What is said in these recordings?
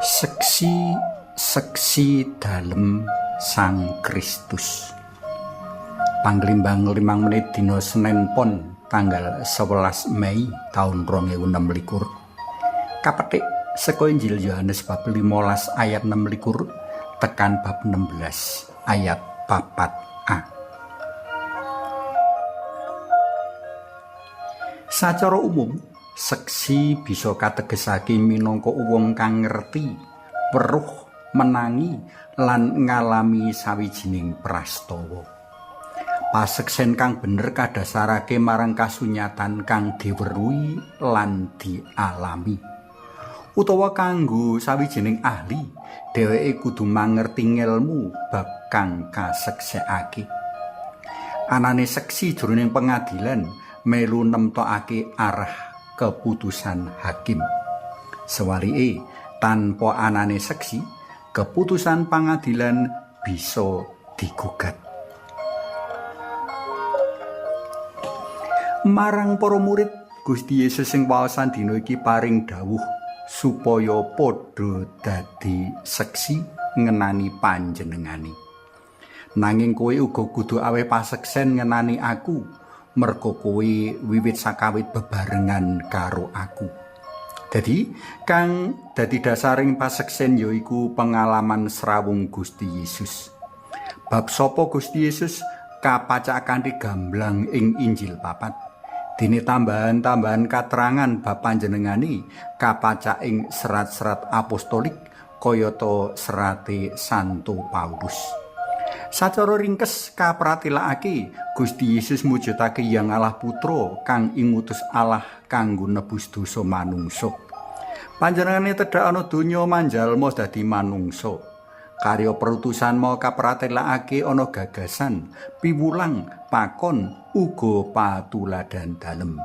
Seksi dalem Sang Kristus. Panglimbang 5 menit dina Senin Pon tanggal 11 Mei tahun 2026. Kapetik saka Injil Yohanes bab 15 ayat 26 tekan bab 16 ayat 4a. Sacara umum, seksi bisa kategesake minangka wong kang ngerti, weruh, menangi lan ngalami sawijining prastawa. Paseksen kang bener kadhasarake marang kasunyatan kang diweruhi lan dialami. Utawa kanggo sawijining ahli, dheweke kudu mangerti ngelmu bab kang kaseksekake. Anane seksi jroning pengadilan melu nemtokake arah keputusan hakim. Sewalike, tanpa anane seksi, keputusan pengadilan bisa digugat. Marang para murid, Gusti Yesus sing waosan dina iki paring dawuh supaya padha dadi seksi ngenani panjenengane. Nanging kowe uga kudu aweh paseksen ngenani aku, merga kowe wiwit sakawit bebarengan karo aku. Dadi kang dadi dasaring paseksen yaiku pengalaman srawung Gusti Yesus. Bab sapa Gusti Yesus kapacak kanthi gamblang ing Injil 4. Dene tambahan-tambahan katerangan bab panjenengane kapacak ing serat-serat apostolik kayata serate Santo Paulus. Sacara ringkes kapratelakake Gusti Yesus mujudake Yang Allah Putra kang ingutus Allah kanggo nebus dosa manungsa. Panjenengane tedhak ana donya manjalma dadi manungsa. Karya perutusan mau kapratelakake ana gagasan, piwulang, pakon, uga patuladan dalem.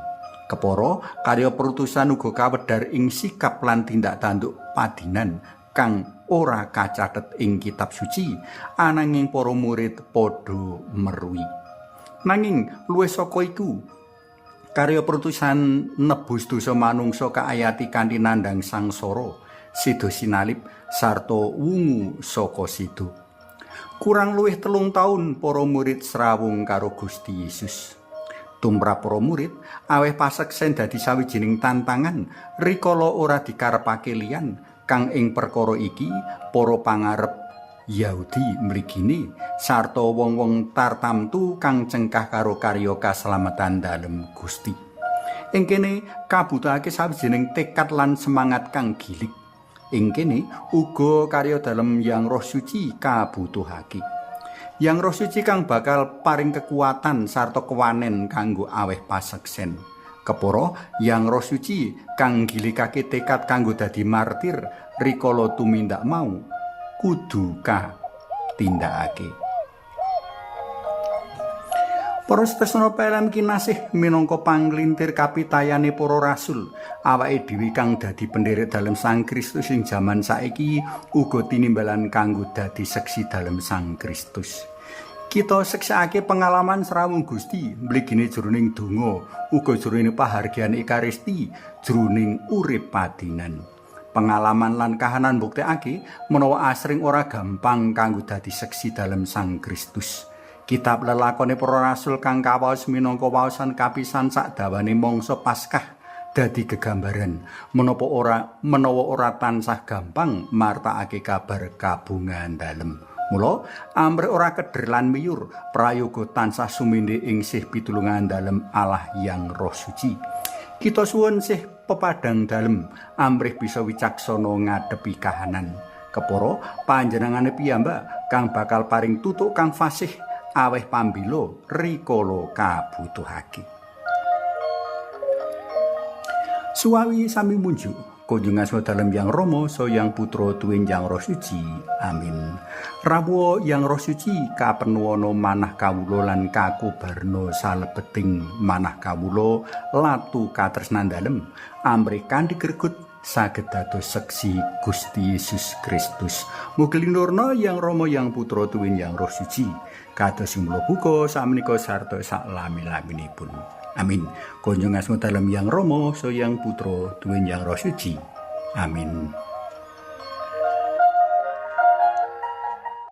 Kepara karya perutusan uga kawedhar ing sikap lan tindak tanduk padinan kang ora kacathet ing kitab suci, ananging para murid padha meruhi. Nanging luwih saka iku, karya perutusan nebus dosa manungsa kaayati kanthi nandhang sangsara, sida sinalip sarta wungu saka sida. Kurang luwih 3 taun para murid srawung karo Gusti Yesus. Tumrap para murid, aweh paseksen dadi sawijining tantangan rikala ora dikarepake liyan kang ing perkara iki para pangarep Yahudi mligine sarta wong-wong tartamtu kang cengkah karo karya kaslametan dalem Gusti. Ing kene kabutuhake sawijining tekad lan semangat kang gilik. Ing kene uga karya dalem Yang Roh Suci kabutuhake. Yang Roh Suci kang bakal paring kekuatan sarta kewanen kanggo aweh paseksen. Kepara Yang Roh Suci kang gilikake tekad kanggo dadi martir rikala tumindak mau kudu katindakake. Para setresna pelem kinasih minangka panglintir kapitayane para rasul, awake dhewe kang dadi pendherek dalem Sang Kristus ing jaman saiki uga tinimbalan kanggo dadi seksi dalem Sang Kristus. Kita seksekake pengalaman srawung Gusti mligine jroning donga, uga jroning pahargyan Ekaristi, jroning urip padinan. Pengalaman lan kahanan mbuktekake menawa asring ora gampang kanggo dadi seksi dalem Sang Kristus. Kitab lelakone para rasul kang kawaos minangka waosan kapisan sak dawane mangsa Paskah dadi gegambaran menawa ora tansah gampang martakake kabar kabungan dalem. Mula amrih ora keder lan miyur prayoga tansah sumindhe ing sih pitulungan dalem Allah Yang Roh Suci. Kita suwun sih pepadang dalem amrih bisa wicaksana ngadepi kahanan. Kepara panjenengane piyambak kang bakal paring tutuk kang fasih aweh pambilo rikala kabutuhake. Suwawi sami munjuk kunjungan saha dalem Yang Rama saha Yang Putra tuwin Yang Roh Suci. Amin. Rawuh Yang Roh Suci kapenuwana manah kawula lan kakubarna salebeting manah kawula latu katresnan dalem amrih kanthi greget saged dados seksi Gusti Yesus Kristus. Mugi linurna Yang Rama Yang Putra tuwin Yang Roh Suci kados mula buka sakmenika sarta saklami-laminipun. Amin. Kunjung asma dalem Yang Rama saha Yang Putra tuwin Yang Roh Suci. Amin.